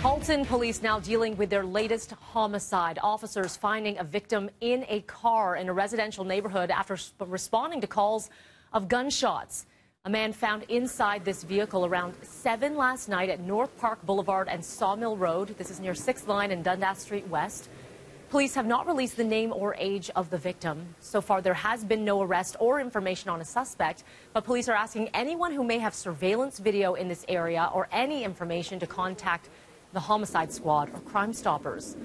Halton police now dealing with their latest homicide. Officers finding a victim in a car in a residential neighborhood after responding to calls of gunshots. A man found inside this vehicle around 7 last night at North Park Boulevard and Sawmill Road. This is near 6th Line and Dundas Street West. Police have not released the name or age of the victim. So far, there has been no arrest or information on a suspect, but police are asking anyone who may have surveillance video in this area or any information to contact the homicide squad or Crime Stoppers.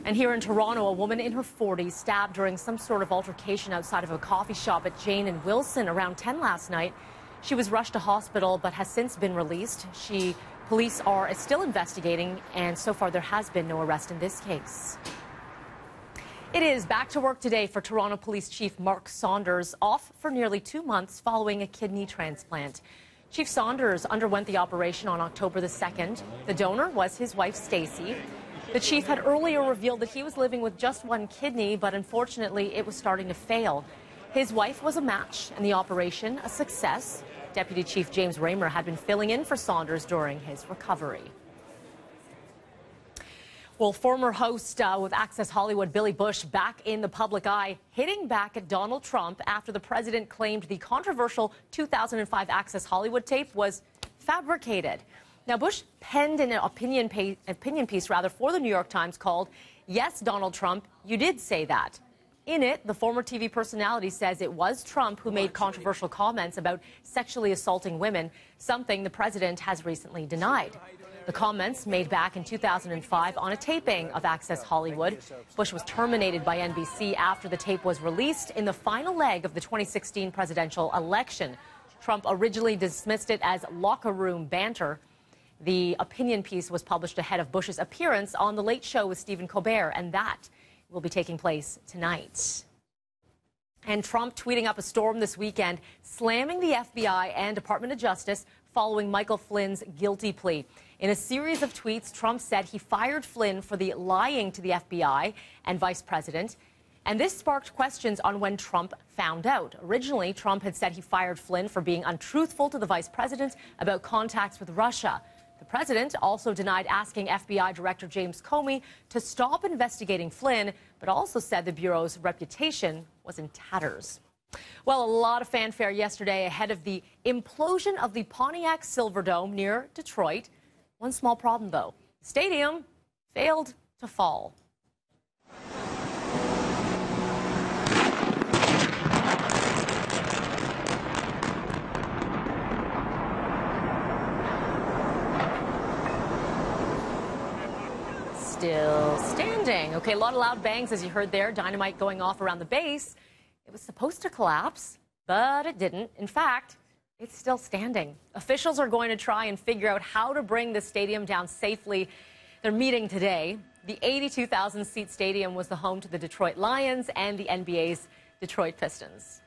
And here in Toronto, a woman in her 40s stabbed during some sort of altercation outside of a coffee shop at Jane and Wilson around 10 last night. She was rushed to hospital but has since been released. Police are still investigating, and so far there has been no arrest in this case. It is back to work today for Toronto Police Chief Mark Saunders, off for nearly 2 months following a kidney transplant. Chief Saunders underwent the operation on October the 2nd. The donor was his wife, Stacey. The chief had earlier revealed that he was living with just one kidney, but unfortunately it was starting to fail. His wife was a match and the operation a success. Deputy Chief James Raymer had been filling in for Saunders during his recovery. Well, former host with Access Hollywood, Billy Bush, back in the public eye, hitting back at Donald Trump after the president claimed the controversial 2005 Access Hollywood tape was fabricated. Now, Bush penned an opinion piece for the New York Times called, "Yes, Donald Trump, you did say that." In it, the former TV personality says it was Trump who made controversial comments about sexually assaulting women, something the president has recently denied. The comments made back in 2005 on a taping of Access Hollywood. Bush was terminated by NBC after the tape was released in the final leg of the 2016 presidential election. Trump originally dismissed it as locker room banter. The opinion piece was published ahead of Bush's appearance on The Late Show with Stephen Colbert, and that will be taking place tonight. And Trump tweeting up a storm this weekend, slamming the FBI and Department of Justice following Michael Flynn's guilty plea. In a series of tweets, Trump said he fired Flynn for the lying to the FBI and Vice President. And this sparked questions on when Trump found out. Originally, Trump had said he fired Flynn for being untruthful to the Vice President about contacts with Russia. The president also denied asking FBI Director James Comey to stop investigating Flynn, but also said the Bureau's reputation was in tatters. Well, a lot of fanfare yesterday ahead of the implosion of the Pontiac Silverdome near Detroit. One small problem, though. The stadium failed to fall. Still standing. Okay, a lot of loud bangs, as you heard there. Dynamite going off around the base. It was supposed to collapse, but it didn't. In fact, it's still standing. Officials are going to try and figure out how to bring the stadium down safely. They're meeting today. The 82,000-seat stadium was the home to the Detroit Lions and the NBA's Detroit Pistons.